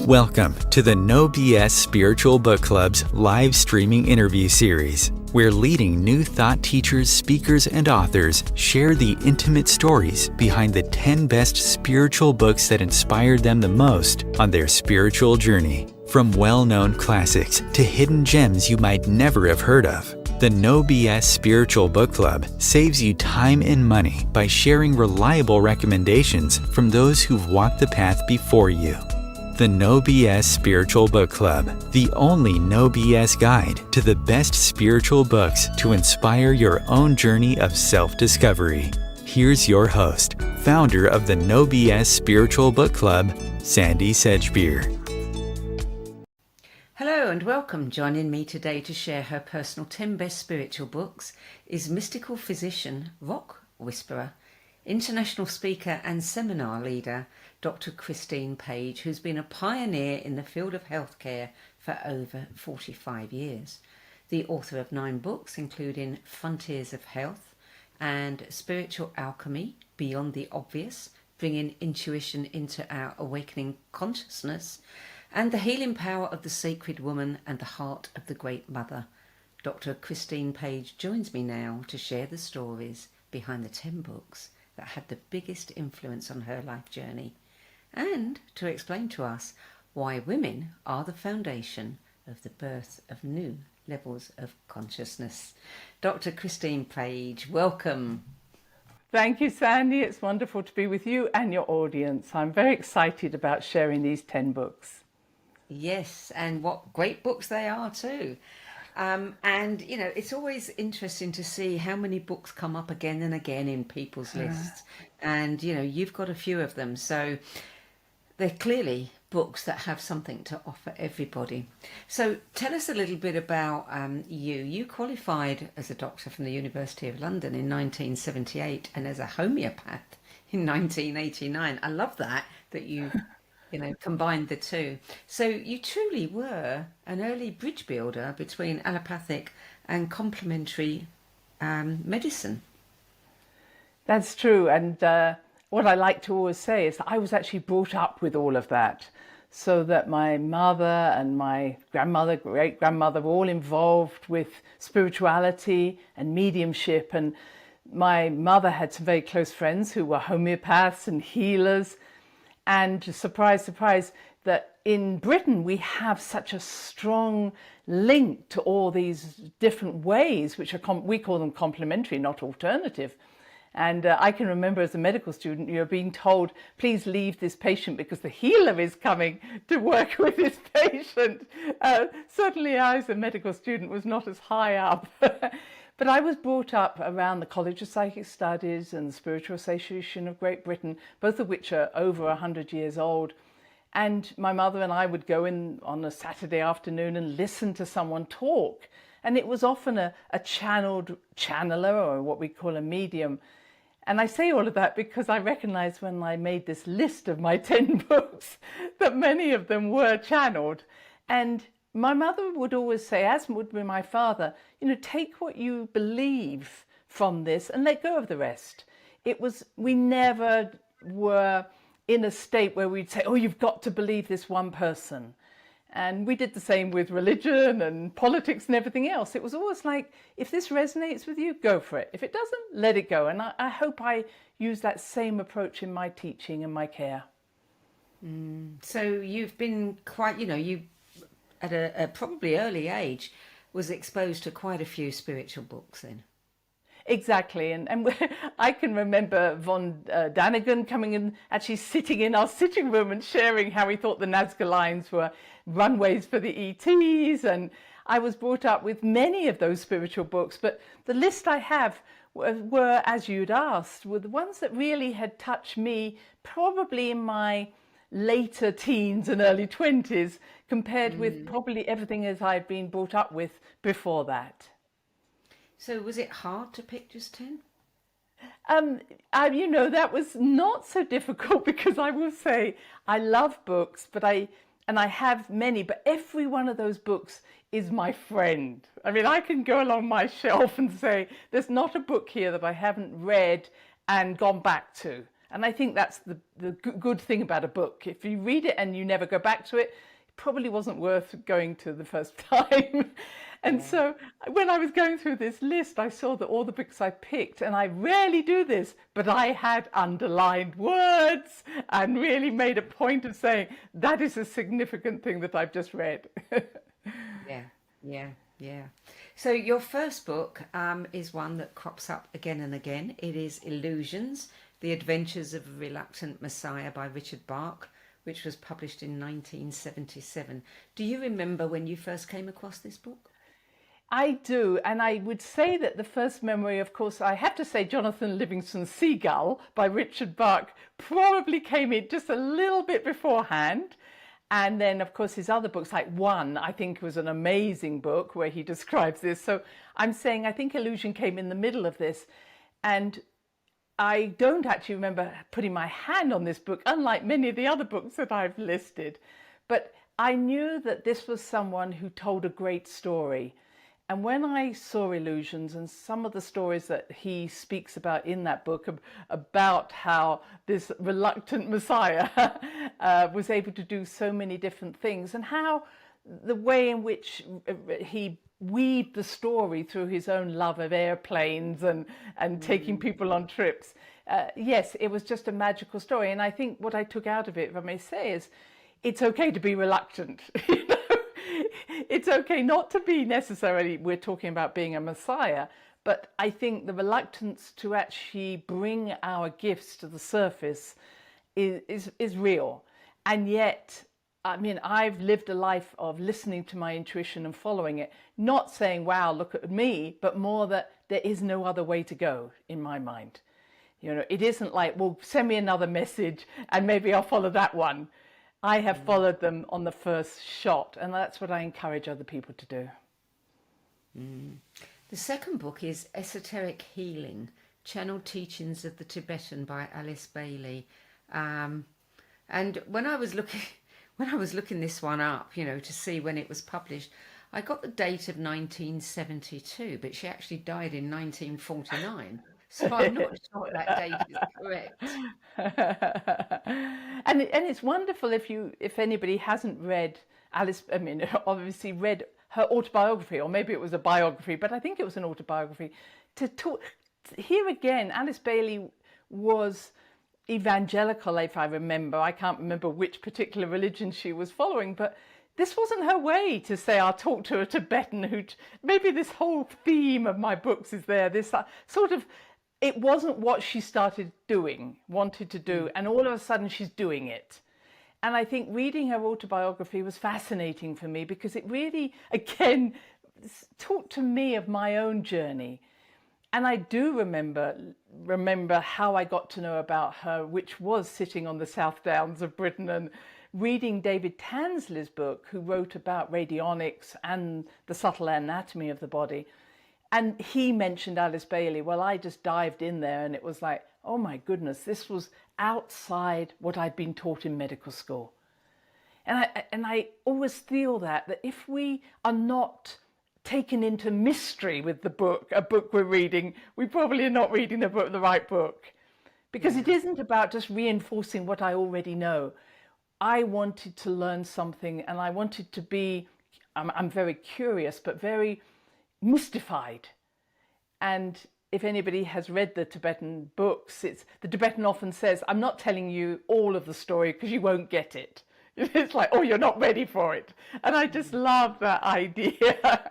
Welcome to the No BS Spiritual Book Club's live streaming interview series, where leading new thought teachers, speakers, and authors share the intimate stories behind the 10 best spiritual books that inspired them the most on their spiritual journey. From well-known classics to hidden gems you might never have heard of, the No BS Spiritual Book Club saves you time and money by sharing reliable recommendations from those who've walked the path before you. The No BS Spiritual Book Club, the only No BS guide to the best spiritual books to inspire your own journey of self-discovery. Here's your host, founder of the No BS Spiritual Book Club, Sandie Sedgbeer. Hello and welcome. Joining me today to share her personal 10 best spiritual books is mystical physician, rock whisperer, international speaker and seminar leader, Dr. Christine Page, who's been a pioneer in the field of healthcare for over 45 years. The author of 9 books, including Frontiers of Health and Spiritual Alchemy, Beyond the Obvious, bringing intuition into our awakening consciousness, and The Healing Power of the Sacred Woman and the Heart of the Great Mother. Dr. Christine Page joins me now to share the stories behind the 10 books that had the biggest influence on her life journey, and to explain to us why women are the foundation of the birth of new levels of consciousness. Dr. Christine Page, welcome. Thank you, Sandie. It's wonderful to be with you and your audience. I'm very excited about sharing these 10 books. Yes, and what great books they are too. And, you know, it's always interesting to see how many books come up again and again in people's lists. And, you know, you've got a few of them. So they're clearly books that have something to offer everybody. So tell us a little bit about you. You qualified as a doctor from the University of London in 1978 and as a homeopath in 1989. I love that you combined the two. So you truly were an early bridge builder between allopathic and complementary medicine. That's true. And what I like to always say is that I was actually brought up with all of that, so that my mother and my grandmother, great-grandmother were all involved with spirituality and mediumship. And my mother had some very close friends who were homeopaths and healers. And surprise, surprise, that in Britain we have such a strong link to all these different ways, which are we call them complementary, not alternative. And I can remember as a medical student, you're being told, please leave this patient because the healer is coming to work with this patient. Certainly I, as a medical student, was not as high up. But I was brought up around the College of Psychic Studies and the Spiritual Association of Great Britain, both of which are over 100 years old. And my mother and I would go in on a Saturday afternoon and listen to someone talk. And it was often a channeler, or what we call a medium. And I say all of that because I recognized when I made this list of my 10 books that many of them were channeled. And my mother would always say, as would be my father, take what you believe from this and let go of the rest. We never were in a state where we'd say, oh, you've got to believe this one person. And we did the same with religion and politics and everything else. It was always like, if this resonates with you, go for it. If it doesn't, let it go. And I hope I use that same approach in my teaching and my care. So you've been quite, you at a probably early age was exposed to quite a few spiritual books then. Exactly. And I can remember von Daniken coming in, actually sitting in our sitting room and sharing how he thought the Nazca lines were runways for the ETs. And I was brought up with many of those spiritual books, but the list I have were, as you'd asked, were the ones that really had touched me probably in my later teens and early 20s, compared with probably everything as I'd been brought up with before that. So was it hard to pick just 10? That was not so difficult, because I will say I love books, and I have many, but every one of those books is my friend. I mean, I can go along my shelf and say, there's not a book here that I haven't read and gone back to. And I think that's the good thing about a book. If you read it and you never go back to it, it probably wasn't worth going to the first time. And so when I was going through this list, I saw that all the books I picked, and I rarely do this, but I had underlined words and really made a point of saying, that is a significant thing that I've just read. Yeah. So your first book is one that crops up again and again. It is Illusions, The Adventures of a Reluctant Messiah by Richard Bach, which was published in 1977. Do you remember when you first came across this book? I do, and I would say that the first memory, of course, I have to say Jonathan Livingston's Seagull by Richard Bach probably came in just a little bit beforehand. And then, of course, his other books, like One, I think was an amazing book where he describes this. So I'm saying I think Illusion came in the middle of this. And I don't actually remember putting my hand on this book, unlike many of the other books that I've listed. But I knew that this was someone who told a great story. And when I saw Illusions and some of the stories that he speaks about in that book, about how this reluctant Messiah was able to do so many different things, and how the way in which he weaved the story through his own love of airplanes and taking people on trips. Yes, it was just a magical story. And I think what I took out of it, if I may say, is it's okay to be reluctant. It's okay not to be necessarily, we're talking about being a Messiah, but I think the reluctance to actually bring our gifts to the surface is real. And yet, I mean, I've lived a life of listening to my intuition and following it, not saying, wow, look at me, but more that there is no other way to go in my mind. You know, it isn't like, well, send me another message and maybe I'll follow that one. I have followed them on the first shot, and that's what I encourage other people to do. The second book is Esoteric Healing, Channeled Teachings of the Tibetan by Alice Bailey. And when I was looking this one up, you know, to see when it was published, I got the date of 1972, but she actually died in 1949. So I'm not sure that date is correct. And it's wonderful if anybody hasn't read Alice, I mean, obviously read her autobiography, or maybe it was a biography, but I think it was an autobiography. To talk here again, Alice Bailey was evangelical, if I remember. I can't remember which particular religion she was following, but this wasn't her way to say, I'll talk to a Tibetan who, maybe this whole theme of my books is there, this sort of, it wasn't what she wanted to do, and all of a sudden she's doing it. And I think reading her autobiography was fascinating for me because it really, again, talked to me of my own journey. And I do remember how I got to know about her, which was sitting on the South Downs of Britain and reading David Tansley's book, who wrote about radionics and the subtle anatomy of the body. And he mentioned Alice Bailey. Well, I just dived in there and it was like, oh my goodness, this was outside what I'd been taught in medical school. And I always feel that if we are not taken into mystery with a book we're reading, we probably are not reading the right book. Because it isn't about just reinforcing what I already know. I wanted to learn something, and I wanted to be, I'm very curious, but very mystified. And if anybody has read the Tibetan books, the Tibetan often says, I'm not telling you all of the story because you won't get it. It's like, oh, you're not ready for it. And I just love that idea.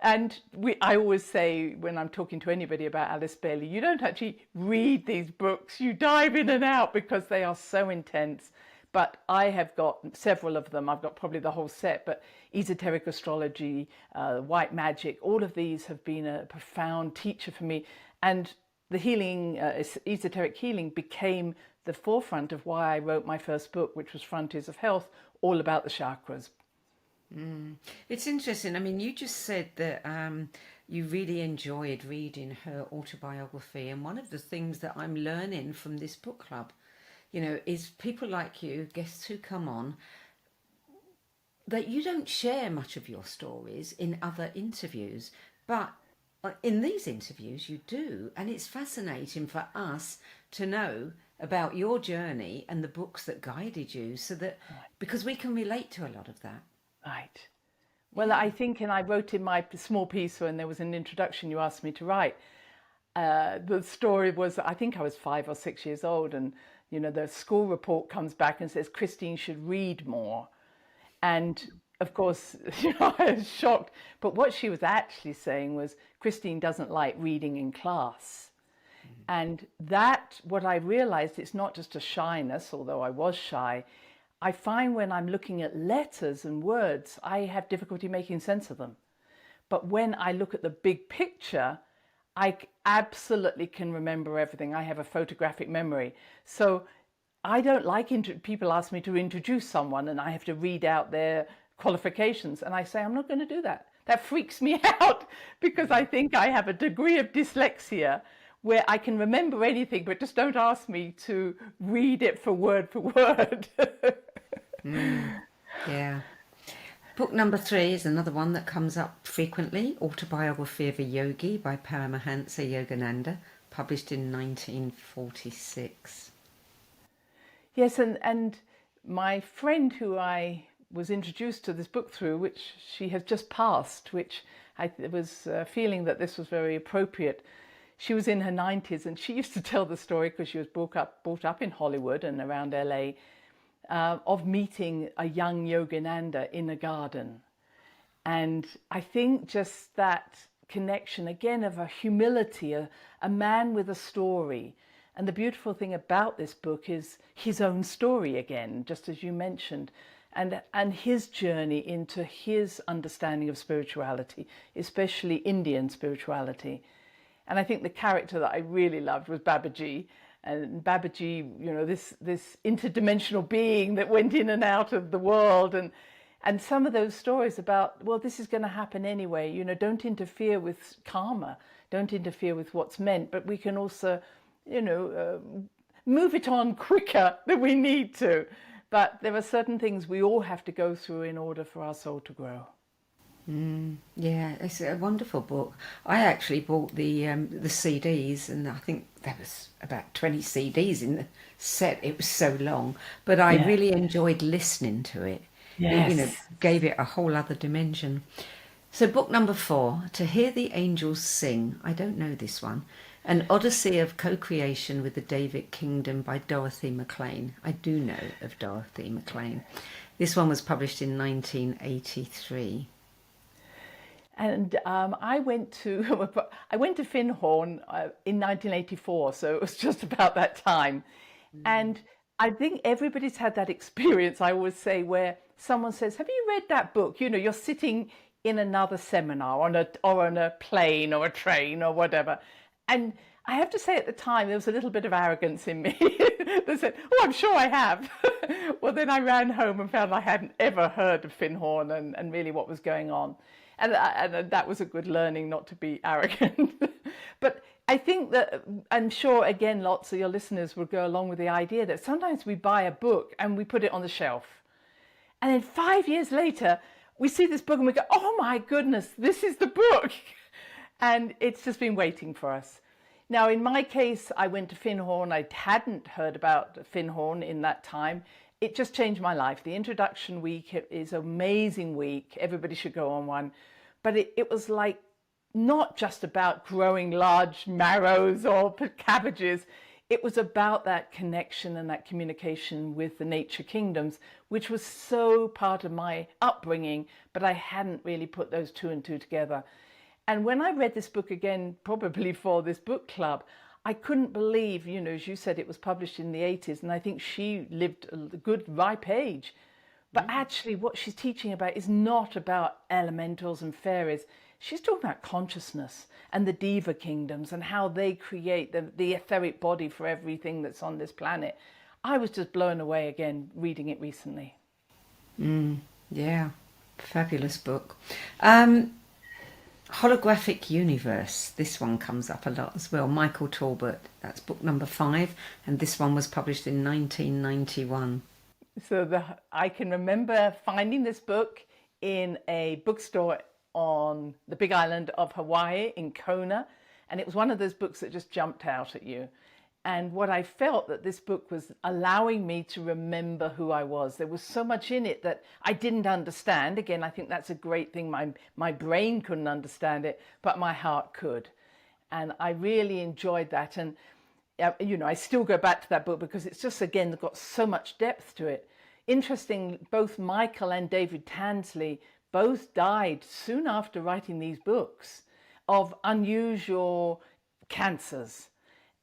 And I always say when I'm talking to anybody about Alice Bailey, you don't actually read these books, you dive in and out because they are so intense. But I have got several of them. I've got probably the whole set, but esoteric astrology, white magic, all of these have been a profound teacher for me. And the healing, esoteric healing became the forefront of why I wrote my first book, which was Frontiers of Health, all about the chakras. It's interesting. I mean, you just said that you really enjoyed reading her autobiography. And one of the things that I'm learning from this book club, you know, is people like you, guests who come on, that you don't share much of your stories in other interviews, but in these interviews you do. And it's fascinating for us to know about your journey and the books that guided you, so that because we can relate to a lot of that. Right. Well, I think, and I wrote in my small piece when there was an introduction you asked me to write, the story was, I think I was 5 or 6 years old, and the school report comes back and says Christine should read more. And of course, I was shocked. But what she was actually saying was Christine doesn't like reading in class. And that, what I realized, it's not just a shyness, although I was shy. I find when I'm looking at letters and words, I have difficulty making sense of them. But when I look at the big picture, I absolutely can remember everything. I have a photographic memory. So I don't like people ask me to introduce someone and I have to read out their qualifications. And I say, I'm not going to do that. That freaks me out, because I think I have a degree of dyslexia where I can remember anything, but just don't ask me to read it for word. Yeah. Book number 3 is another one that comes up frequently, Autobiography of a Yogi by Paramahansa Yogananda, published in 1946. Yes, and my friend who I was introduced to this book through, which she has just passed, which I was feeling that this was very appropriate. She was in her 90s, and she used to tell the story, because she was brought up in Hollywood and around LA, of meeting a young Yogananda in a garden. And I think just that connection, again, of a humility, a man with a story. And the beautiful thing about this book is his own story again, just as you mentioned, and his journey into his understanding of spirituality, especially Indian spirituality. And I think the character that I really loved was Babaji. And Babaji, this interdimensional being that went in and out of the world, and some of those stories about, well, this is going to happen anyway, don't interfere with karma, don't interfere with what's meant, but we can also, move it on quicker than we need to. But there are certain things we all have to go through in order for our soul to grow. Yeah, it's a wonderful book. I actually bought the CDs, and I think there was about 20 CDs in the set. It was so long, but I really enjoyed listening to it. Yes. It, gave it a whole other dimension. So book number 4, To Hear the Angels Sing. I don't know this one. An Odyssey of Co-Creation with the David Kingdom by Dorothy MacLean. I do know of Dorothy MacLean. This one was published in 1983. And I went to Findhorn in 1984, so it was just about that time. And I think everybody's had that experience, I always say, where someone says, have you read that book? You're sitting in another seminar on a plane or a train or whatever. And I have to say, at the time, there was a little bit of arrogance in me. They said, oh, I'm sure I have. Well, then I ran home and found I hadn't ever heard of Findhorn and really what was going on. And that was a good learning, not to be arrogant. But I think that, I'm sure, again, lots of your listeners will go along with the idea that sometimes we buy a book and we put it on the shelf. And then 5 years later, we see this book and we go, oh my goodness, this is the book. And it's just been waiting for us. Now, in my case, I went to Findhorn. I hadn't heard about Findhorn in that time. It just changed my life. The introduction week is an amazing week. Everybody should go on one. But it was like not just about growing large marrows or cabbages. It was about that connection and that communication with the nature kingdoms, which was so part of my upbringing, but I hadn't really put those 2 and 2 together. And when I read this book again, probably for this book club, I couldn't believe, as you said, it was published in the 80s, and I think she lived a good ripe age. But actually what she's teaching about is not about elementals and fairies. She's talking about consciousness and the diva kingdoms and how they create the etheric body for everything that's on this planet. I was just blown away again reading it recently. Yeah, fabulous book. Holographic Universe. This one comes up a lot as well. Michael Talbot. That's book number 5, and this one was published in 1991. So I can remember finding this book in a bookstore on the big island of Hawaii in Kona, and it was one of those books that just jumped out at you. And what I felt that this book was allowing me to remember who I was. There was so much in it that I didn't understand. Again, I think that's a great thing. My brain couldn't understand it, but my heart could. And I really enjoyed that. And, you know, I still go back to that book because it's just, again, got so much depth to it. Interesting, both Michael and David Tansley both died soon after writing these books of unusual cancers.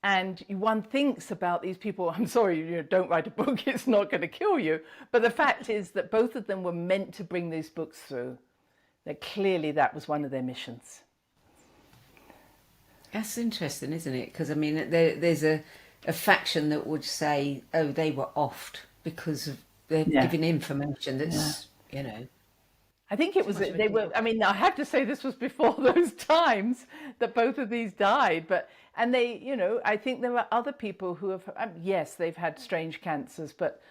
And one thinks about these people, I'm sorry, you know, don't write a book, it's not going to kill you. But the fact is that both of them were meant to bring these books through. That clearly that was one of their missions. That's interesting, isn't it? Because, I mean, there's a faction that would say, oh, they were offed because of they're giving information that's, you know. I think it was, they were, I mean, I have to say this was before those times that both of these died, and they, you know, I think there are other people who have, yes, they've had strange cancers, but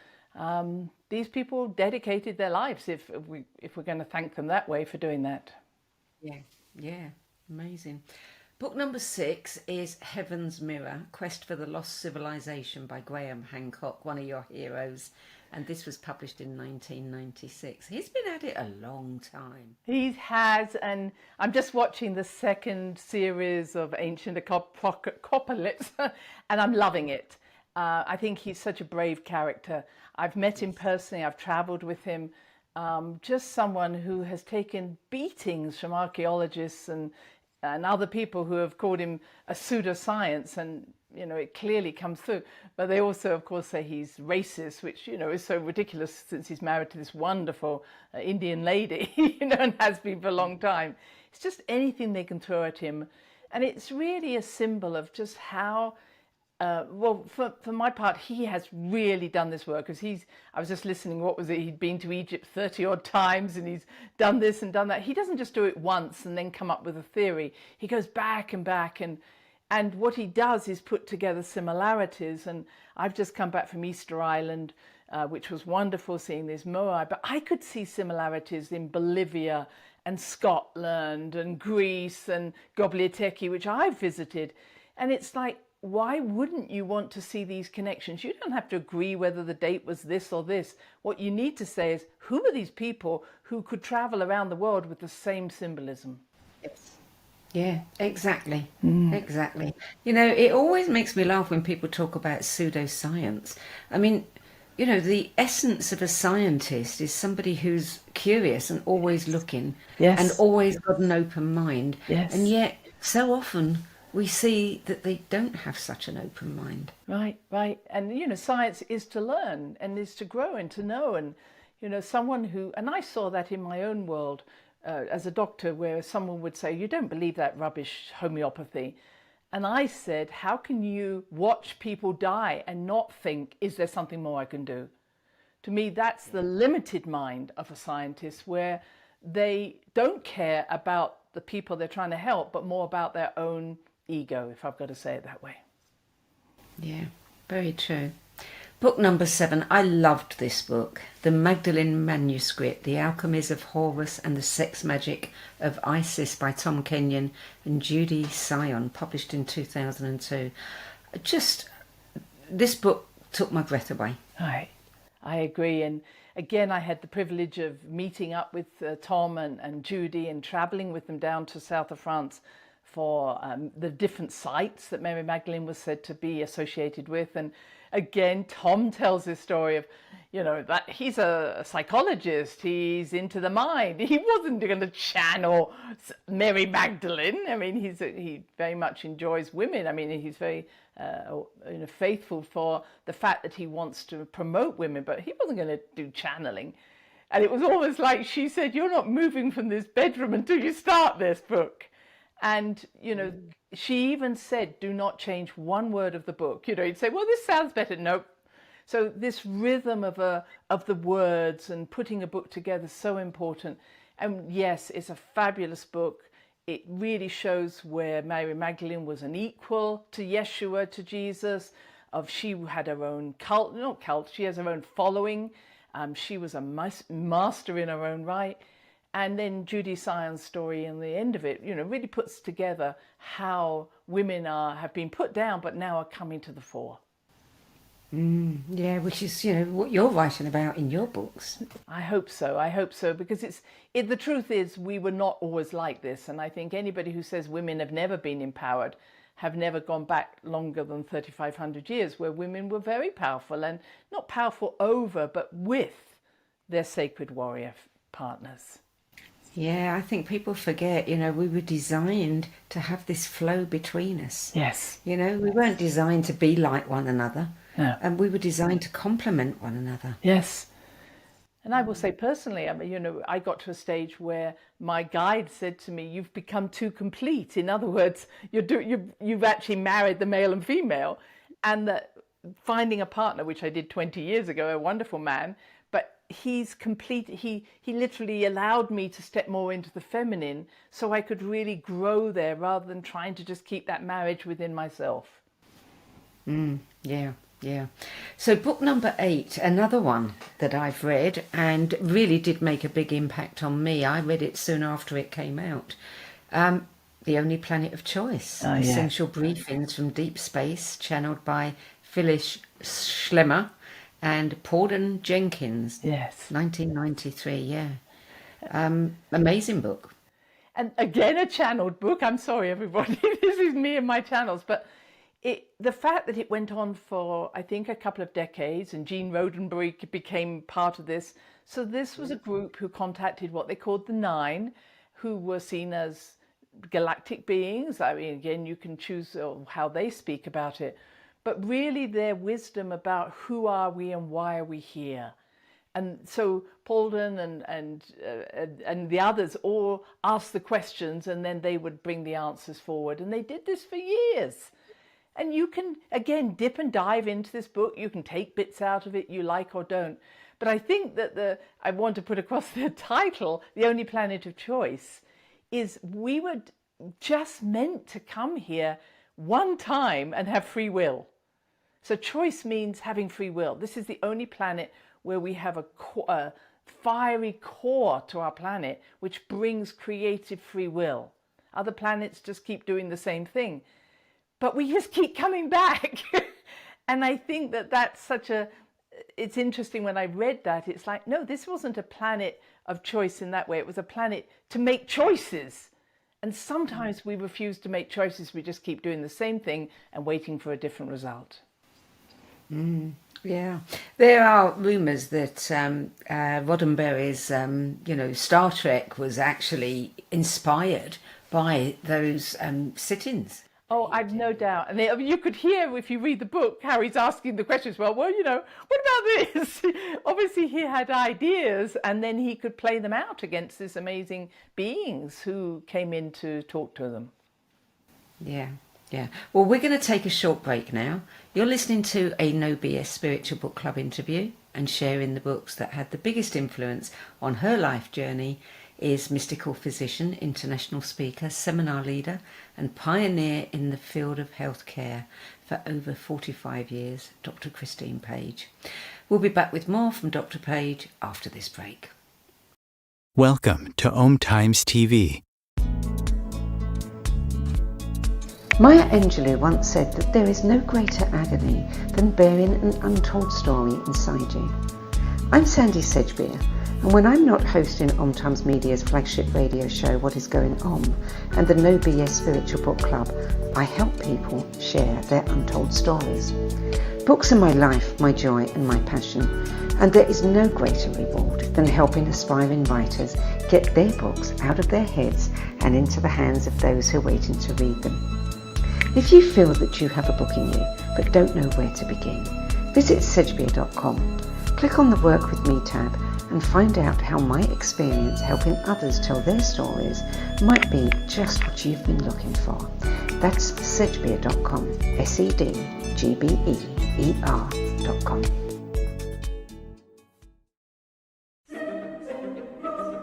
these people dedicated their lives, if we're going to thank them that way for doing that. Yeah, amazing. Book number 6 is Heaven's Mirror, Quest for the Lost Civilization by Graham Hancock, one of your heroes. And this was published in 1996. He's been at it a long time. He has, and I'm just watching the second series of Ancient Apocalypse, and I'm loving it. I think he's such a brave character. I've met him personally, I've travelled with him. Just someone who has taken beatings from archaeologists and other people who have called him a pseudoscience, and you know, it clearly comes through. But they also, of course, say he's racist, which, you know, is so ridiculous since he's married to this wonderful Indian lady, you know, and has been for a long time. It's just anything they can throw at him. And it's really a symbol of just how, well, for my part, he has really done this work. Because I was just listening, what was it? He'd been to Egypt 30 odd times and he's done this and done that. He doesn't just do it once and then come up with a theory. He goes back and back, and what he does is put together similarities. And I've just come back from Easter Island, which was wonderful seeing these Moai, but I could see similarities in Bolivia and Scotland and Greece and Göbekli Tepe, which I've visited. And it's like, why wouldn't you want to see these connections? You don't have to agree whether the date was this or this. What you need to say is, who are these people who could travel around the world with the same symbolism? Yes. Yeah, exactly. Exactly. You know, it always makes me laugh when people talk about pseudoscience. I mean, you know, the essence of a scientist is somebody who's curious and always looking, and always got an open mind. Yes. And yet, so often we see that they don't have such an open mind. Right. And, you know, science is to learn and is to grow and to know. And, you know, someone who, and I saw that in my own world, as a doctor, where someone would say, you don't believe that rubbish homeopathy. And I said, how can you watch people die and not think, is there something more I can do? To me, that's the limited mind of a scientist, where they don't care about the people they're trying to help, but more about their own ego, if I've got to say it that way. Yeah, very true. Book number 7, I loved this book. The Magdalene Manuscript, The Alchemies of Horus and the Sex Magic of Isis by Tom Kenyon and Judy Sion, published in 2002. This book took my breath away. I agree. And again, I had the privilege of meeting up with Tom and Judy and travelling with them down to south of France for the different sites that Mary Magdalene was said to be associated with. And again, Tom tells this story of, you know, that he's a psychologist, he's into the mind. He wasn't going to channel Mary Magdalene. I mean, he very much enjoys women. I mean, he's very faithful for the fact that he wants to promote women, but he wasn't going to do channeling. And it was almost like she said, you're not moving from this bedroom until you start this book. And, you know, she even said, do not change one word of the book. You know, you'd say, well, this sounds better. Nope. So this rhythm of the words and putting a book together is so important. And yes, it's a fabulous book. It really shows where Mary Magdalene was an equal to Yeshua, to Jesus. She had her own she has her own following. She was a master in her own right. And then Judy Sion's story in the end of it, really puts together how women have been put down, but now are coming to the fore. Yeah, which is, what you're writing about in your books. I hope so, because the truth is we were not always like this. And I think anybody who says women have never been empowered have never gone back longer than 3,500 years, where women were very powerful, and not powerful over, but with their sacred warrior partners. Yeah, I think people forget, we were designed to have this flow between us. Yes. We weren't designed to be like one another. No. And we were designed to complement one another. Yes. And I will say personally, I got to a stage where my guide said to me, "You've become too complete." In other words, you've actually married the male and female, and that finding a partner, which I did 20 years ago, a wonderful man, but he's complete. He literally allowed me to step more into the feminine so I could really grow there rather than trying to just keep that marriage within myself. Yeah. So book number 8, another one that I've read and really did make a big impact on me. I read it soon after it came out. The Only Planet of Choice. Oh, yeah. Essential Briefings from Deep Space, channeled by Phyllis Schlemmer and Paulden Jenkins. Yes. 1993, yeah. Amazing book. And again, a channeled book. I'm sorry, everybody. This is me and my channels. But the fact that it went on for, I think, a couple of decades, and Gene Roddenberry became part of this. So this was a group who contacted what they called the Nine, who were seen as galactic beings. I mean, again, you can choose how they speak about it. But really their wisdom about who are we and why are we here. And so Paulden and the others all asked the questions, and then they would bring the answers forward. And they did this for years. And you can, again, dip and dive into this book. You can take bits out of it you like or don't. But I think that I want to put across the title, The Only Planet of Choice, is we were just meant to come here one time and have free will. So choice means having free will. This is the only planet where we have a fiery core to our planet, which brings creative free will. Other planets just keep doing the same thing. But we just keep coming back. And I think that's it's interesting when I read that, it's like, no, this wasn't a planet of choice in that way. It was a planet to make choices. And sometimes we refuse to make choices. We just keep doing the same thing and waiting for a different result. Yeah. There are rumours that Roddenberry's, Star Trek was actually inspired by those sit-ins. Oh, I've no doubt. And you could hear, if you read the book, Harry's asking the questions. Well, what about this? Obviously, he had ideas, and then he could play them out against these amazing beings who came in to talk to them. Yeah. Well, we're going to take a short break now. You're listening to a No BS Spiritual Book Club interview, and sharing the books that had the biggest influence on her life journey is mystical physician, international speaker, seminar leader and pioneer in the field of healthcare for over 45 years, Dr. Christine Page. We'll be back with more from Dr. Page after this break. Welcome to Om Times TV. Maya Angelou once said that there is no greater agony than bearing an untold story inside you. I'm Sandie Sedgbeer, and when I'm not hosting Om Times Media's flagship radio show What Is Going On and the No BS Spiritual Book Club, I help people share their untold stories. Books are my life, my joy and my passion, and there is no greater reward than helping aspiring writers get their books out of their heads and into the hands of those who are waiting to read them. If you feel that you have a book in you but don't know where to begin, visit Sedgbeer.com. Click on the Work With Me tab and find out how my experience helping others tell their stories might be just what you've been looking for. That's Sedgbeer.com, Sedgbeer.com.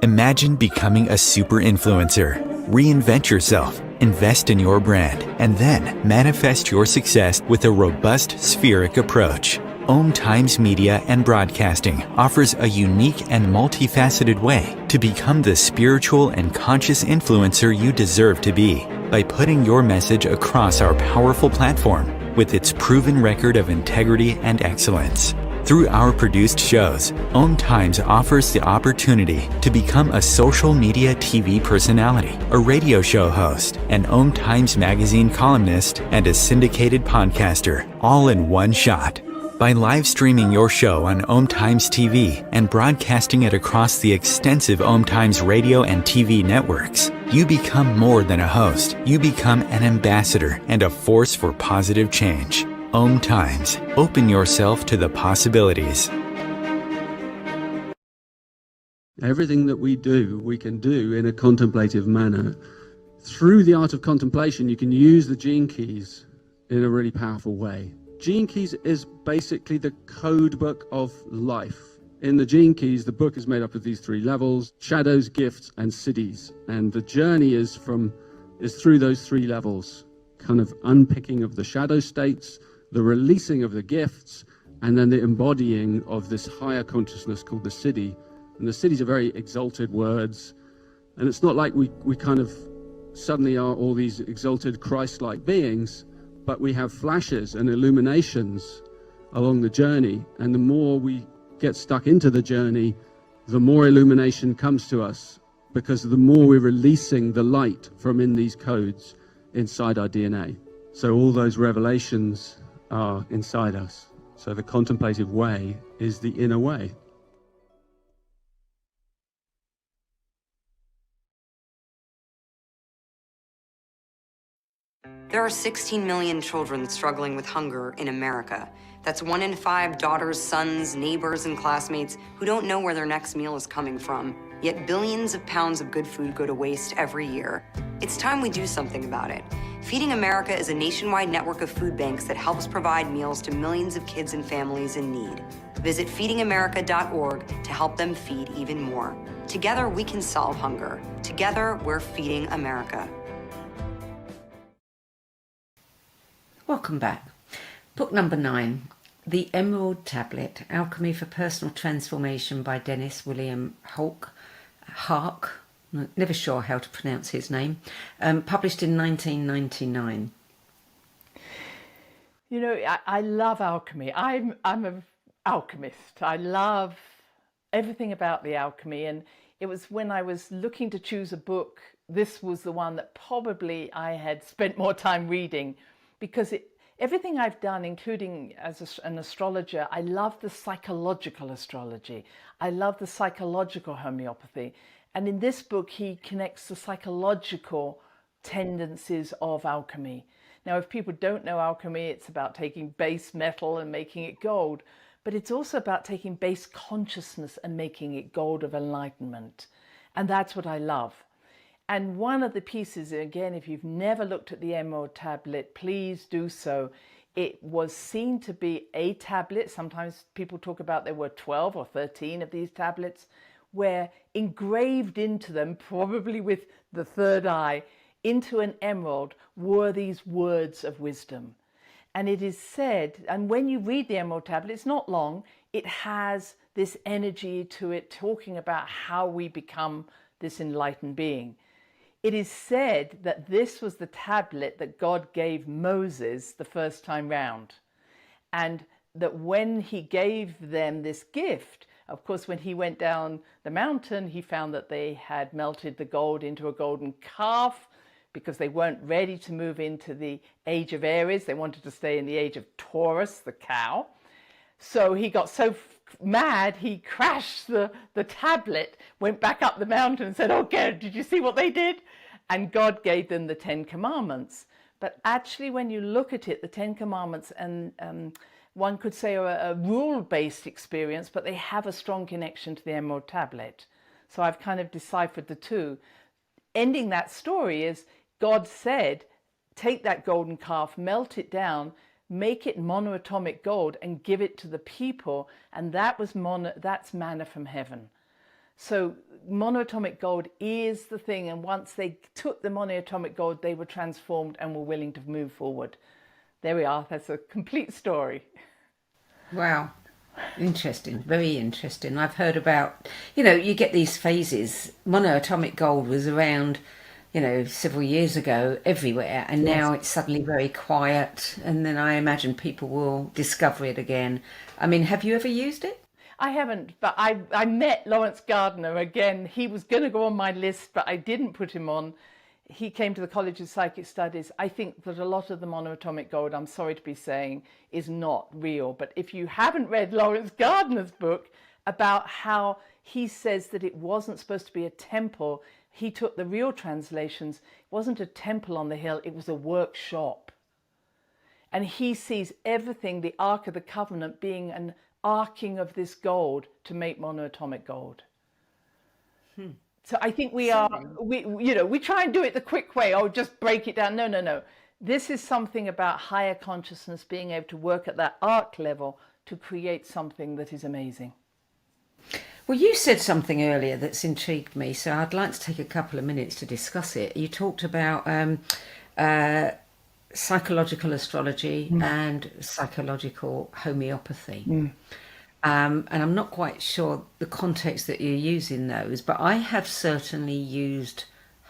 Imagine becoming a super influencer. Reinvent yourself, invest in your brand, and then manifest your success with a robust spheric approach. Om Times Media and Broadcasting offers a unique and multifaceted way to become the spiritual and conscious influencer you deserve to be by putting your message across our powerful platform with its proven record of integrity and excellence. Through our produced shows, Om Times offers the opportunity to become a social media TV personality, a radio show host, an Om Times magazine columnist, and a syndicated podcaster, all in one shot. By live streaming your show on Om Times TV and broadcasting it across the extensive Om Times radio and TV networks, you become more than a host. You become an ambassador and a force for positive change. Om Times. Open yourself to the possibilities. Everything that we do, we can do in a contemplative manner. Through the art of contemplation, you can use the gene keys in a really powerful way. Gene keys is basically the code book of life. In the gene keys, the book is made up of these three levels: shadows, gifts, and siddhis. And the journey is through those three levels, kind of unpicking of the shadow states, the releasing of the gifts, and then the embodying of this higher consciousness called the siddhi. And the siddhis are very exalted words. And it's not like we kind of suddenly are all these exalted Christ-like beings, but we have flashes and illuminations along the journey. And the more we get stuck into the journey, the more illumination comes to us, because the more we're releasing the light from in these codes inside our DNA. So all those revelations are inside us. So the contemplative way is the inner way. There are 16 million children struggling with hunger in America. That's 1 in 5 daughters, sons, neighbors, and classmates who don't know where their next meal is coming from. Yet billions of pounds of good food go to waste every year. It's time we do something about it. Feeding America is a nationwide network of food banks that helps provide meals to millions of kids and families in need. Visit feedingamerica.org to help them feed even more. Together, we can solve hunger. Together, we're feeding America. Welcome back. Book number 9, The Emerald Tablet, Alchemy for Personal Transformation by Dennis William Hark, never sure how to pronounce his name, published in 1999. You know, I love alchemy. I'm an alchemist. I love everything about the alchemy. And it was when I was looking to choose a book, this was the one that probably I had spent more time reading, because everything I've done, including as an astrologer, I love the psychological astrology. I love the psychological homeopathy. And in this book, he connects the psychological tendencies of alchemy. Now, if people don't know alchemy, it's about taking base metal and making it gold. But it's also about taking base consciousness and making it gold of enlightenment. And that's what I love. And one of the pieces, again, if you've never looked at the Emerald Tablet, please do so. It was seen to be a tablet. Sometimes people talk about there were 12 or 13 of these tablets, where engraved into them, probably with the third eye, into an emerald, were these words of wisdom. And it is said, and when you read the Emerald Tablet, it's not long, it has this energy to it, talking about how we become this enlightened being. It is said that this was the tablet that God gave Moses the first time round. And that when he gave them this gift, of course, when he went down the mountain, he found that they had melted the gold into a golden calf, because they weren't ready to move into the age of Aries. They wanted to stay in the age of Taurus, the cow. So he got so mad, he crashed the tablet, went back up the mountain and said, "Oh, God, did you see what they did?" And God gave them the 10 Commandments. But actually, when you look at it, the 10 Commandments, and one could say are a rule-based experience, but they have a strong connection to the Emerald Tablet. So I've kind of deciphered the two. Ending that story is, God said, take that golden calf, melt it down, make it monoatomic gold, and give it to the people. And that's manna from heaven. So monoatomic gold is the thing. And once they took the monoatomic gold, they were transformed and were willing to move forward. There we are. That's a complete story. Wow. Interesting, very interesting. I've heard about, you get these phases. Monoatomic gold was around, several years ago everywhere, and Yes. now it's suddenly very quiet. And then I imagine people will discover it again. I mean, have you ever used it? I haven't, but I met Lawrence Gardner again. He was going to go on my list, but I didn't put him on. He came to the College of Psychic Studies. I think that a lot of the monoatomic gold, I'm sorry to be saying, is not real. But if you haven't read Lawrence Gardner's book about how he says that it wasn't supposed to be a temple, he took the real translations. It wasn't a temple on the hill, it was a workshop. And he sees everything, the Ark of the Covenant, being an arcing of this gold to make monoatomic gold. So I think we try and do it the quick way. Oh, just break it down. No. This is something about higher consciousness being able to work at that arc level to create something that is amazing. Well, you said something earlier that's intrigued me, so I'd like to take a couple of minutes to discuss it. You talked about psychological astrology and psychological homeopathy. And I'm not quite sure the context that you're using those, but I have certainly used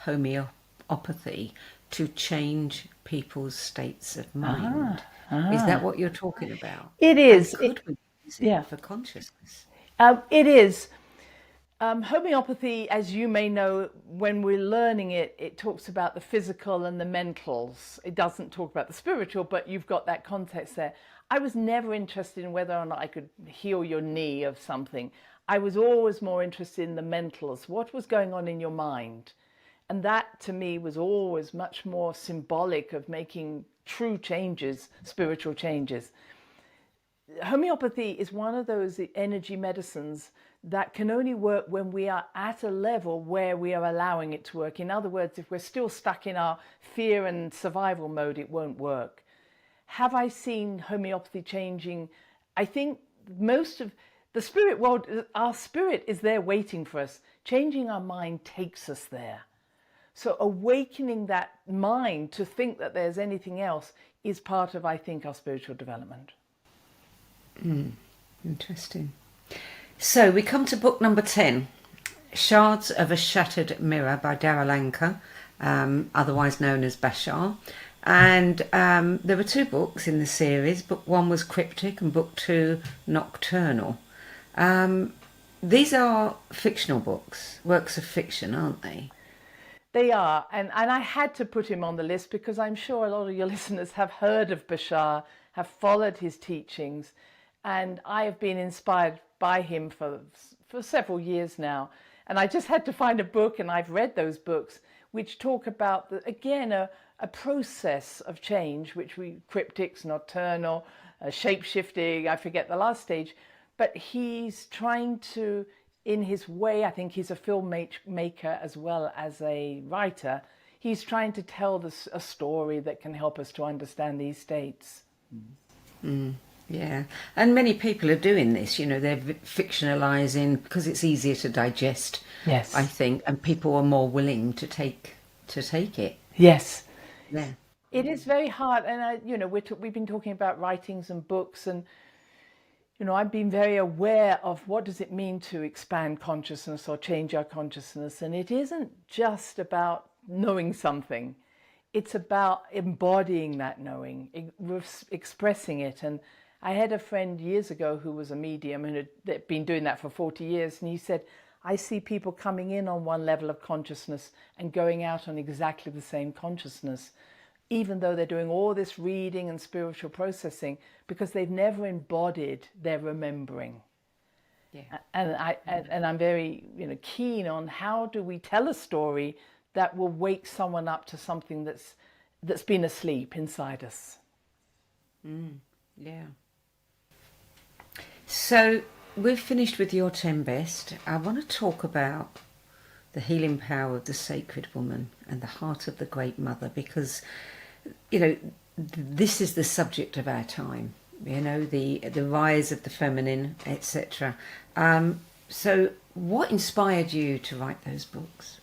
homeopathy to change people's states of mind. Is that what you're talking about? It is. Could we use it for consciousness? It is. Homeopathy, as you may know, when we're learning it, it talks about the physical and the mentals. It doesn't talk about the spiritual, but you've got that context there. I was never interested in whether or not I could heal your knee of something. I was always more interested in the mentals, what was going on in your mind. And that to me was always much more symbolic of making true changes, spiritual changes. Homeopathy is one of those energy medicines that can only work when we are at a level where we are allowing it to work. In other words, if we're still stuck in our fear and survival mode, it won't work. Have I seen homeopathy changing? I think most of the spirit world, our spirit is there waiting for us. Changing our mind takes us there. So awakening that mind to think that there's anything else is part of, I think, our spiritual development. Interesting. So we come to book number 10, Shards of a Shattered Mirror by Daralanka, otherwise known as Bashar. And there were 2 books in the series. Book 1 was Cryptic and book 2 Nocturnal. These are fictional books, works of fiction, aren't they? They are, and I had to put him on the list because I'm sure a lot of your listeners have heard of Bashar, have followed his teachings, and I have been inspired by him for several years now. And I just had to find a book, and I've read those books, which talk about, a process of change, which cryptics, nocturnal, shape-shifting, I forget the last stage, but he's trying to, in his way, I think he's a filmmaker as well as a writer, he's trying to tell a story that can help us to understand these states. Yeah, and many people are doing this, they're fictionalizing because it's easier to digest, Yes. I think, and people are more willing to take it. Yes. Yeah. It is very hard, and we've been talking about writings and books, and I've been very aware of what does it mean to expand consciousness or change our consciousness, and it isn't just about knowing something; it's about embodying that knowing, expressing it. And I had a friend years ago who was a medium and had been doing that for 40 years, and he said, I see people coming in on one level of consciousness and going out on exactly the same consciousness, even though they're doing all this reading and spiritual processing, because they've never embodied their remembering. Yeah. And I'm very keen on how do we tell a story that will wake someone up to something that's been asleep inside us. Yeah. So we've finished with your 10 best. I want to talk about the healing power of the sacred woman and the heart of the great mother, because, this is the subject of our time, the rise of the feminine, etc. So what inspired you to write those books?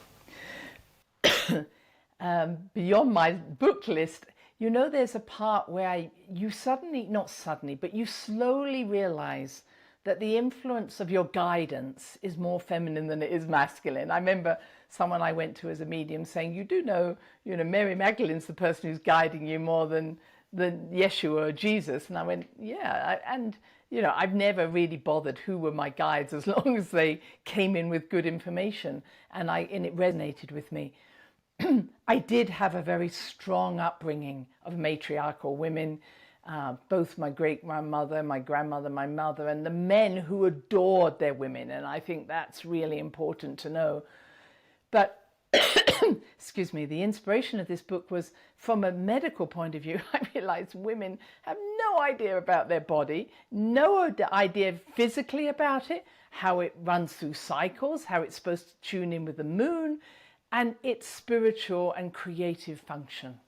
Beyond my book list, you know, there's a part where you suddenly, not suddenly, but you slowly realize that the influence of your guidance is more feminine than it is masculine. I remember someone I went to as a medium saying, you do know, Mary Magdalene's the person who's guiding you more than Yeshua or Jesus. And I went, yeah. And, I've never really bothered who were my guides as long as they came in with good information. And it resonated with me. I did have a very strong upbringing of matriarchal women, both my great-grandmother, my grandmother, my mother, and the men who adored their women. And I think that's really important to know. But, excuse me, the inspiration of this book was from a medical point of view. I realized women have no idea about their body, no idea physically about it, how it runs through cycles, how it's supposed to tune in with the moon, and its spiritual and creative function.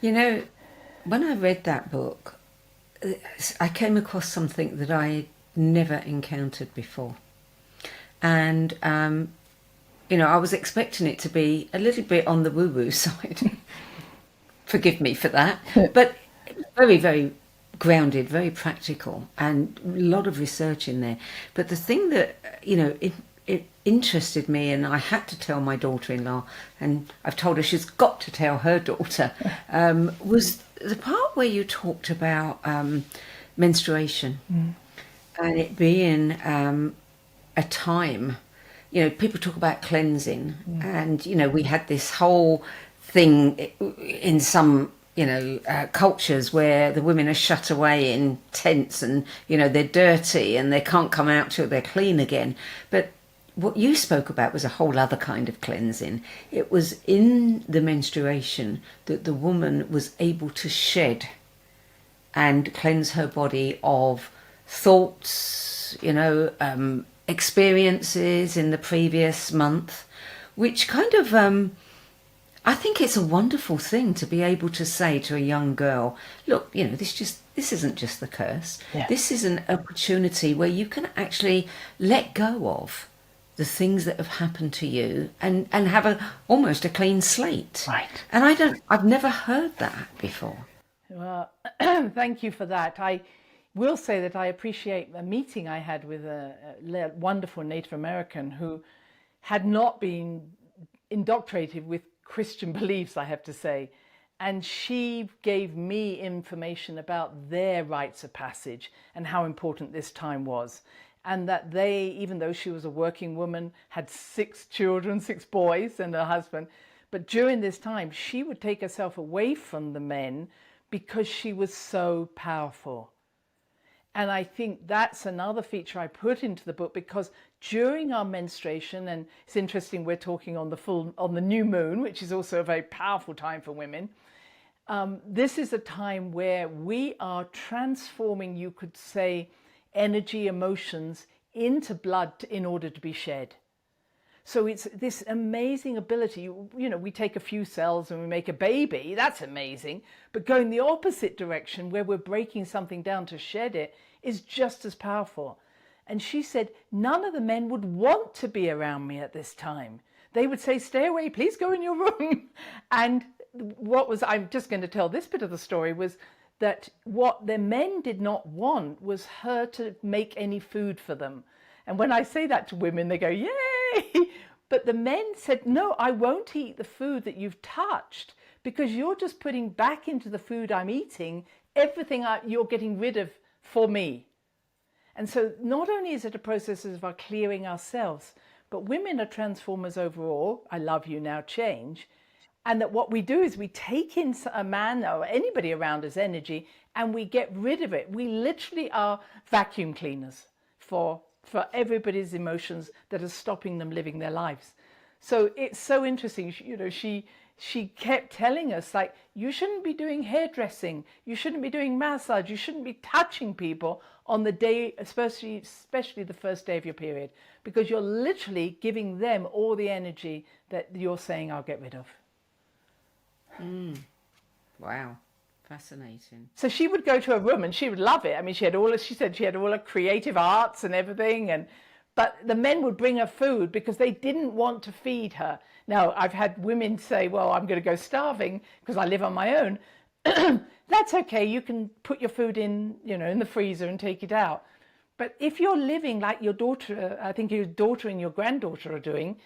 When I read that book, I came across something that I had never encountered before. And, I was expecting it to be a little bit on the woo-woo side. Forgive me for that. But very, very grounded, very practical, and a lot of research in there. But the thing that, it interested me, and I had to tell my daughter-in-law, and I've told her she's got to tell her daughter, was the part where you talked about menstruation and it being a time, people talk about cleansing, and, we had this whole thing in some, cultures where the women are shut away in tents and, they're dirty and they can't come out till they're clean again. But what you spoke about was a whole other kind of cleansing. It was in the menstruation that the woman was able to shed and cleanse her body of thoughts, experiences in the previous month, which kind of, I think it's a wonderful thing to be able to say to a young girl, look, this isn't just the curse. Yeah. This is an opportunity where you can actually let go of the things that have happened to you and have almost a clean slate. Right. And I've never heard that before. Well, thank you for that. I will say that I appreciate the meeting I had with a wonderful Native American who had not been indoctrinated with Christian beliefs, I have to say. And she gave me information about their rites of passage and how important this time was. And that they, even though she was a working woman, had 6 children, 6 boys and a husband. But during this time, she would take herself away from the men because she was so powerful. And I think that's another feature I put into the book, because during our menstruation, and it's interesting, we're talking on the new moon, which is also a very powerful time for women. This is a time where we are transforming, you could say, energy, emotions into blood in order to be shed. So it's this amazing ability. We take a few cells and we make a baby. That's amazing. But going the opposite direction, where we're breaking something down to shed it, is just as powerful. And she said, none of the men would want to be around me at this time. They would say, stay away, please go in your room. And I'm just going to tell this bit of the story, was that what the men did not want was her to make any food for them. And when I say that to women, they go, yay! But the men said, no, I won't eat the food that you've touched, because you're just putting back into the food I'm eating everything you're getting rid of for me. And so not only is it a process of our clearing ourselves, but women are transformers overall. I love you now, change. And that what we do is we take in a man or anybody around us energy and we get rid of it. We literally are vacuum cleaners for everybody's emotions that are stopping them living their lives. So it's so interesting. She kept telling us, like, you shouldn't be doing hairdressing, you shouldn't be doing massage, you shouldn't be touching people on the day, especially the first day of your period, because you're literally giving them all the energy that you're saying I'll get rid of. Wow, fascinating. So she would go to a room and she would love it. I mean, she said she had all her creative arts and everything, But the men would bring her food because they didn't want to feed her. Now, I've had women say, well, I'm going to go starving because I live on my own. That's okay. You can put your food in, in the freezer and take it out. But if you're living like your daughter, I think your daughter and your granddaughter are doing,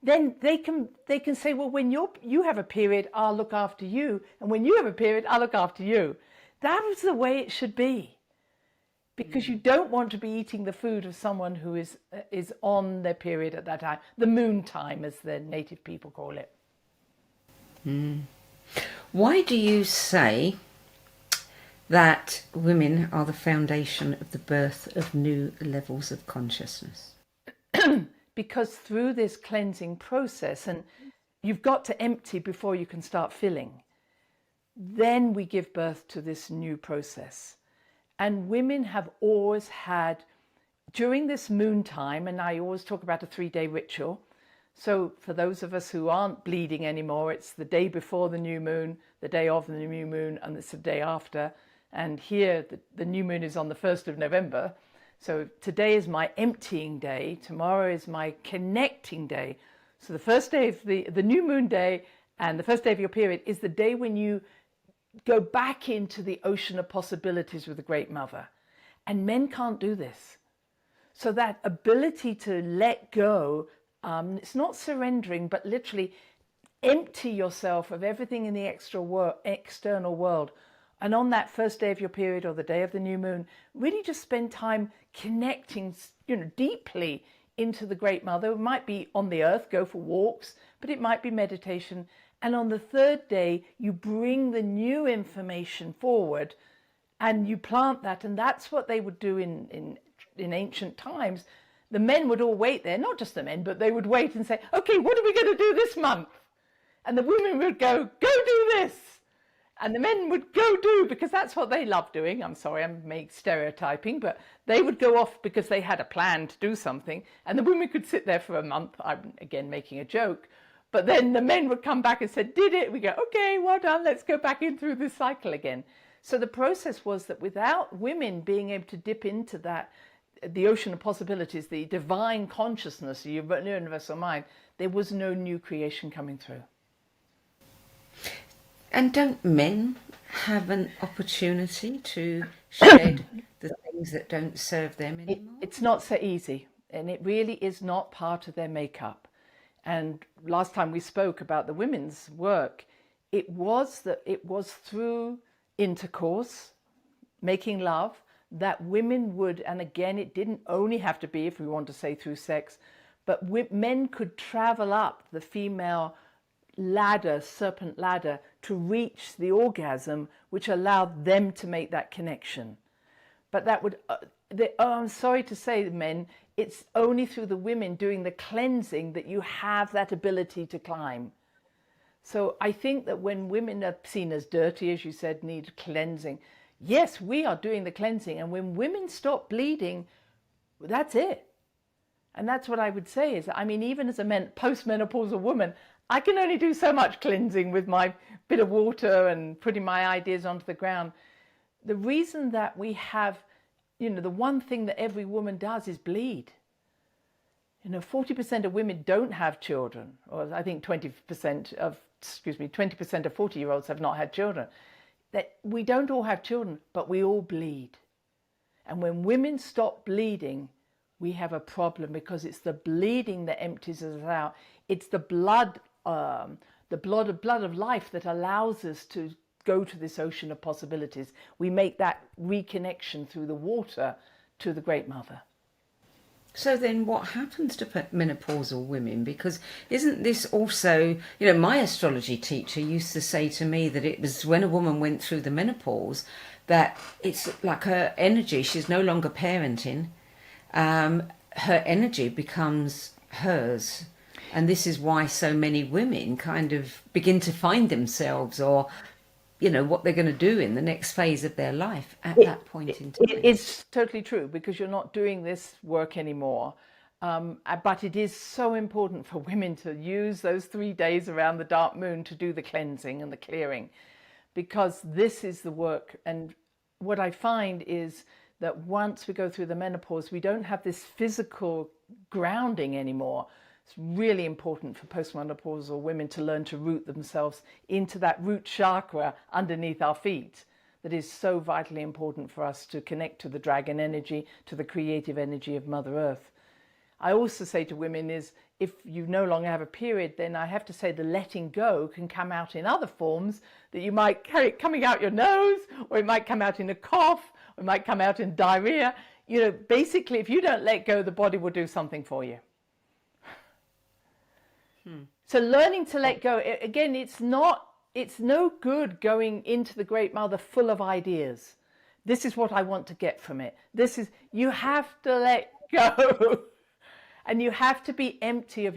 then they can say, well, when you have a period, I'll look after you. And when you have a period, I'll look after you. That is the way it should be. Because you don't want to be eating the food of someone who is on their period at that time. The moon time, as the native people call it. Why do you say that women are the foundation of the birth of new levels of consciousness? Because through this cleansing process, and you've got to empty before you can start filling, then we give birth to this new process. And women have always had, during this moon time, and I always talk about a 3-day ritual. So for those of us who aren't bleeding anymore, it's the day before the new moon, the day of the new moon, and it's the day after. And here, the new moon is on the 1st of November. So today is my emptying day. Tomorrow is my connecting day. So the first day of the new moon day and the first day of your period is the day when you go back into the ocean of possibilities with the Great Mother. And men can't do this. So that ability to let go, it's not surrendering, but literally empty yourself of everything in the external world. And on that first day of your period or the day of the new moon, really just spend time connecting, deeply into the Great Mother. It might be on the earth, go for walks, but it might be meditation. And on the 3rd day, you bring the new information forward and you plant that. And that's what they would do in ancient times. The men would all wait there, not just the men, but they would wait and say, okay, what are we going to do this month? And the women would go do this. And the men would go do, because that's what they love doing. I'm sorry, I'm stereotyping, but they would go off because they had a plan to do something. And the women could sit there for a month. I'm, again, making a joke. But then the men would come back and say, did it? We go, okay, well done. Let's go back in through this cycle again. So the process was that without women being able to dip into that, the ocean of possibilities, the divine consciousness, the universal mind, there was no new creation coming through. And don't men have an opportunity to shed the things that don't serve them anymore? It's not so easy, and it really is not part of their makeup. And last time we spoke about the women's work, it was through intercourse, making love, that women would, and again, it didn't only have to be, if we want to say through sex, but men could travel up the female ladder, serpent ladder, to reach the orgasm, which allowed them to make that connection. But that would, I'm sorry to say, men, it's only through the women doing the cleansing that you have that ability to climb. So I think that when women are seen as dirty, as you said, need cleansing, yes, we are doing the cleansing. And when women stop bleeding, that's it. And that's what I would say is, I mean, even as a postmenopausal woman, I can only do so much cleansing with my bit of water and putting my ideas onto the ground. The reason that we have, the one thing that every woman does is bleed. 40% of women don't have children, or I think 20% of 40-year-olds have not had children. That we don't all have children, but we all bleed. And when women stop bleeding, we have a problem, because it's the bleeding that empties us out. It's the blood of life that allows us to go to this ocean of possibilities. We make that reconnection through the water to the Great Mother. So then what happens to menopausal women? Because isn't this also, my astrology teacher used to say to me that it was when a woman went through the menopause that it's like her energy, she's no longer parenting, her energy becomes hers. And this is why so many women kind of begin to find themselves, or, what they're going to do in the next phase of their life at that point in time. It's totally true, because you're not doing this work anymore. But it is so important for women to use those 3 days around the dark moon to do the cleansing and the clearing, because this is the work. And what I find is that once we go through the menopause, we don't have this physical grounding anymore. It's really important for postmenopausal women to learn to root themselves into that root chakra underneath our feet. That is so vitally important for us to connect to the dragon energy, to the creative energy of Mother Earth. I also say to women is, if you no longer have a period, then I have to say the letting go can come out in other forms that you might carry coming out your nose, or it might come out in a cough, or it might come out in diarrhea. You know, basically, if you don't let go, the body will do something for you. So learning to let go, again, it's no good going into the Great Mother full of ideas. This is what I want to get from it. You have to let go. And you have to be empty of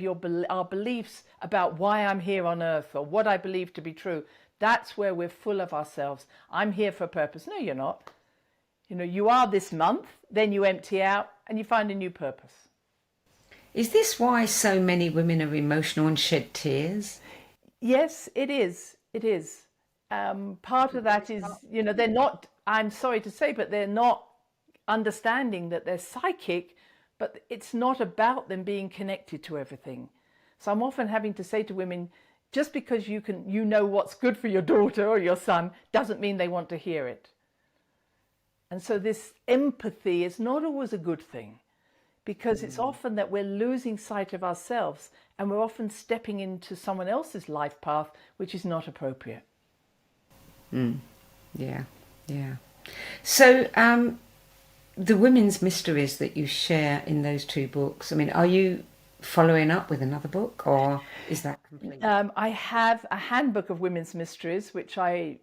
our beliefs about why I'm here on earth or what I believe to be true. That's where we're full of ourselves. I'm here for a purpose. No, you're not. You know, you are this month, then you empty out and you find a new purpose. Is this why so many women are emotional and shed tears? Yes, it is. It is. Part of that is, you know, they're not, I'm sorry to say, but they're not understanding that they're psychic, but it's not about them being connected to everything. So I'm often having to say to women, just because you know what's good for your daughter or your son doesn't mean they want to hear it. And so this empathy is not always a good thing, because it's often that we're losing sight of ourselves and we're often stepping into someone else's life path, which is not appropriate. Yeah. So the women's mysteries that you share in those two books, I mean, are you following up with another book, or is that complete? I have a handbook of women's mysteries, which I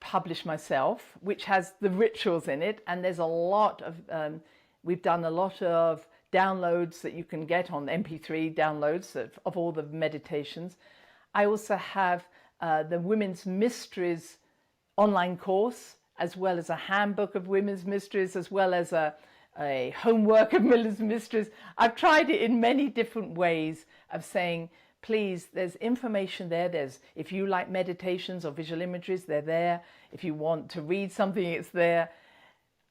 published myself, which has the rituals in it, and there's a lot of we've done a lot of downloads that you can get on MP3 downloads of all the meditations. I also have the Women's Mysteries online course, as well as a handbook of women's mysteries, as well as a homework of women's mysteries. I've tried it in many different ways of saying, please, there's information there. If you like meditations or visual imageries, they're there. If you want to read something, it's there.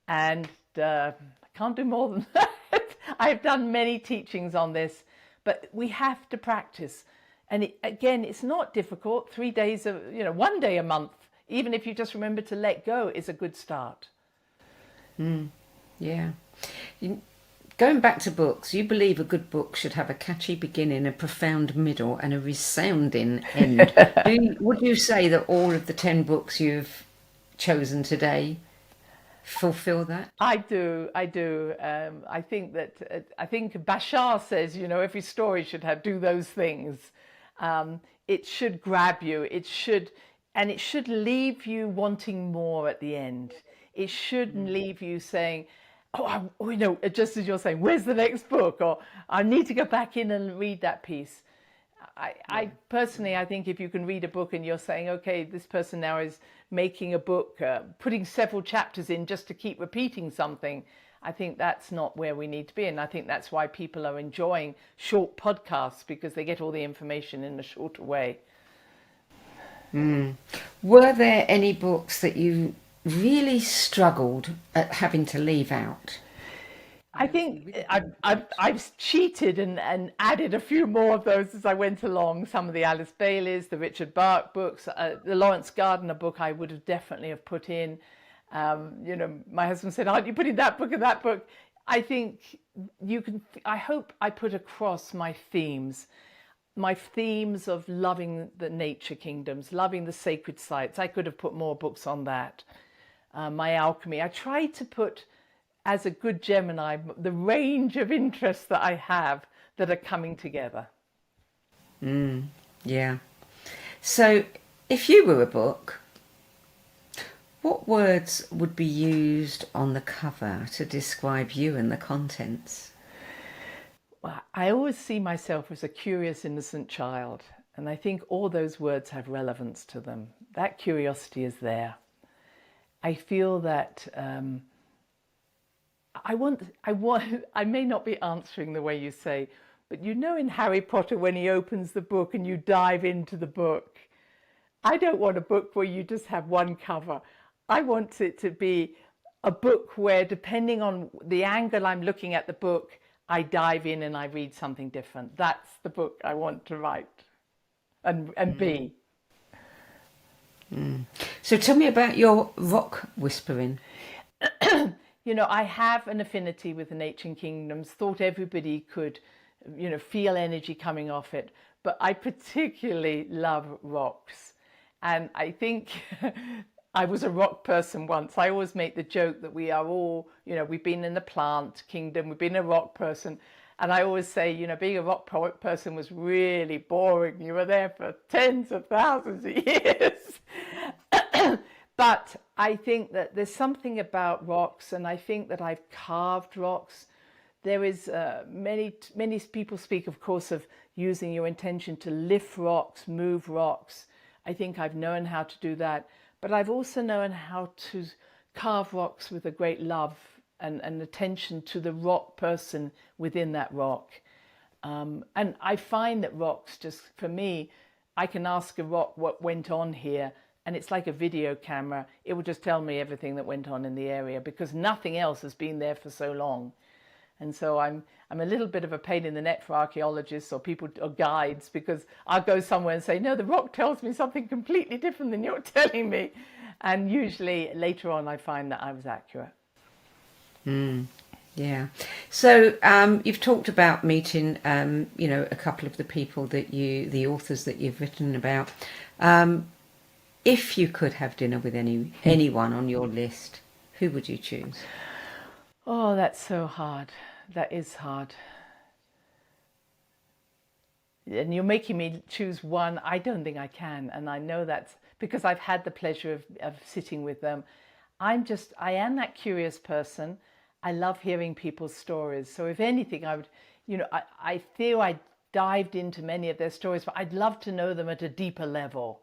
And I can't do more than that. I've done many teachings on this, but we have to practice. And again, it's not difficult. 3 days, 1 day a month, even if you just remember to let go, is a good start. Yeah. Going back to books, you believe a good book should have a catchy beginning, a profound middle, and a resounding end. Would you say that all of the 10 books you've chosen today fulfill that? I do. I think Bashar says, every story should do those things. It should grab you. It should leave you wanting more at the end. It shouldn't leave you saying, just as you're saying, where's the next book? Or I need to go back in and read that piece. I personally, I think if you can read a book and you're saying, okay, this person now is making a book, putting several chapters in just to keep repeating something, I think that's not where we need to be. And I think that's why people are enjoying short podcasts, because they get all the information in a shorter way. Were there any books that you really struggled at having to leave out? I think I've cheated and added a few more of those as I went along. Some of the Alice Baileys, the Richard Bach books, the Lawrence Gardner book I would have definitely have put in. My husband said, aren't you putting that book and that book? I think I hope I put across my themes of loving the nature kingdoms, loving the sacred sites. I could have put more books on that. My alchemy. I tried to put, as a good Gemini, the range of interests that I have that are coming together. Yeah. So if you were a book, what words would be used on the cover to describe you and the contents? Well, I always see myself as a curious, innocent child, and I think all those words have relevance to them. That curiosity is there. I feel that I may not be answering the way you say, but in Harry Potter, when he opens the book and you dive into the book, I don't want a book where you just have one cover. I want it to be a book where, depending on the angle I'm looking at the book, I dive in and I read something different. That's the book I want to write and be. So tell me about your rock whispering. You know, I have an affinity with the nature kingdoms, thought everybody could, you know, feel energy coming off it. But I particularly love rocks. And I think I was a rock person once. I always make the joke that we are all, you know, we've been in the plant kingdom, we've been a rock person. And I always say, you know, being a rock person was really boring. You were there for tens of thousands of years. But I think that there's something about rocks, and I think that I've carved rocks. There is many people speak, of course, of using your intention to lift rocks, move rocks. I think I've known how to do that, but I've also known how to carve rocks with a great love and attention to the rock person within that rock. And I find that rocks, just for me, I can ask a rock what went on here, and it's like a video camera. It will just tell me everything that went on in the area because nothing else has been there for so long. And so I'm a little bit of a pain in the neck for archaeologists or people or guides, because I'll go somewhere and say, no, the rock tells me something completely different than you're telling me. And usually later on I find that I was accurate. Yeah. So you've talked about meeting, you know, a couple of the people that the authors that you've written about. If you could have dinner with anyone on your list, who would you choose? Oh, that's so hard. That is hard. And you're making me choose one. I don't think I can. And I know that's because I've had the pleasure of sitting with them. I am that curious person. I love hearing people's stories. So if anything, I would, you know, I feel I dived into many of their stories, but I'd love to know them at a deeper level.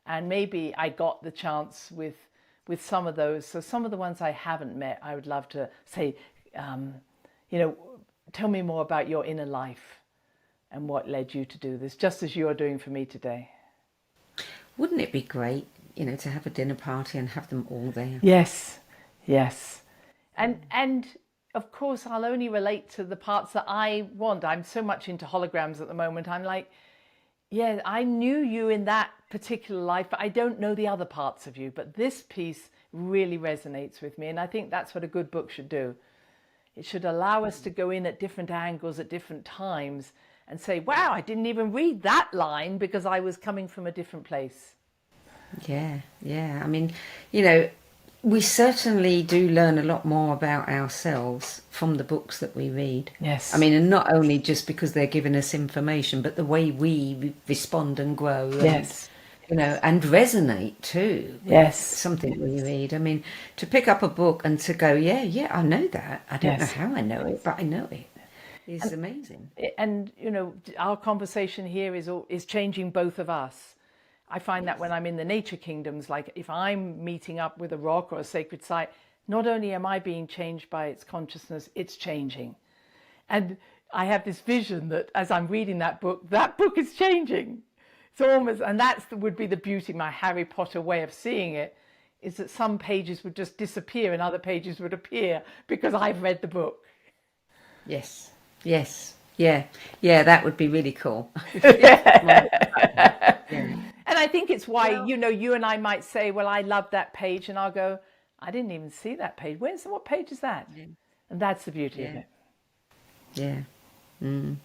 And maybe I got the chance with some of those. So some of the ones I haven't met, I would love to say, you know, tell me more about your inner life and what led you to do this, just as you're doing for me today. Wouldn't it be great, you know, to have a dinner party and have them all there? Yes, yes. And of course, I'll only relate to the parts that I want. I'm so much into holograms at the moment. I'm like, yeah, I knew you in that particular life, but I don't know the other parts of you. But this piece really resonates with me. And I think that's what a good book should do. It should allow us to go in at different angles at different times and say, wow, I didn't even read that line because I was coming from a different place. Yeah, yeah. I mean, you know, we certainly do learn a lot more about ourselves from the books that we read. Yes. I mean, and not only just because they're giving us information, but the way we respond and grow. And, yes. You know, and resonate too. Yes. Something we read. I mean, to pick up a book and to go, yeah, I know that. I don't know how I know it, but I know it. Is amazing. And, you know, our conversation here is changing both of us. I find that when I'm in the nature kingdoms, like if I'm meeting up with a rock or a sacred site, not only am I being changed by its consciousness, it's changing. And I have this vision that as I'm reading that book is changing. It's almost, and would be the beauty, my Harry Potter way of seeing it, is that some pages would just disappear and other pages would appear because I've read the book. Yes, yeah, that would be really cool. And I think it's why, you know, you and I might say, well, I love that page, and I'll go, I didn't even see that page. What page is that? Yeah. And that's the beauty of it. Yeah. Well,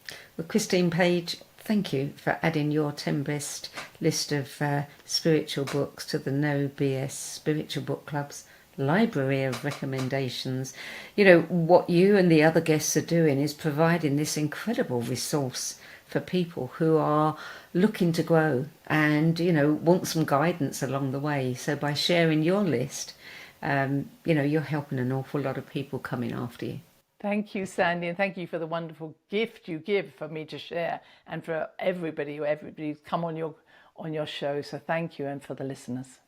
Christine Page, thank you for adding your 10 best list of spiritual books to the No BS Spiritual Book Club's library of recommendations. You know, what you and the other guests are doing is providing this incredible resource for people who are looking to grow and, you know, want some guidance along the way. So by sharing your list, you know, you're helping an awful lot of people coming after you. Thank you, Sandie, and thank you for the wonderful gift you give for me to share, and for everybody who's come on your show. So thank you, and for the listeners.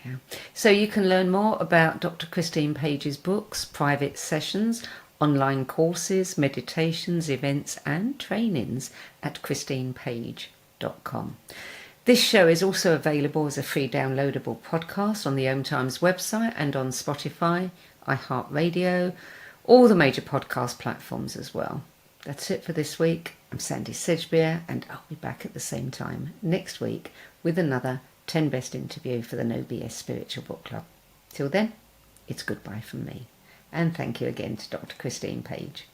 Yeah. So you can learn more about Dr. Christine Page's books, private sessions, online courses, meditations, events and trainings at christinepage.com. This show is also available as a free downloadable podcast on the Home Times website and on Spotify, iHeartRadio, all the major podcast platforms as well. That's it for this week. I'm Sandie Sedgbeer, and I'll be back at the same time next week with another 10 Best interview for the No BS Spiritual Book Club. Till then, it's goodbye from me. And thank you again to Dr. Christine Page.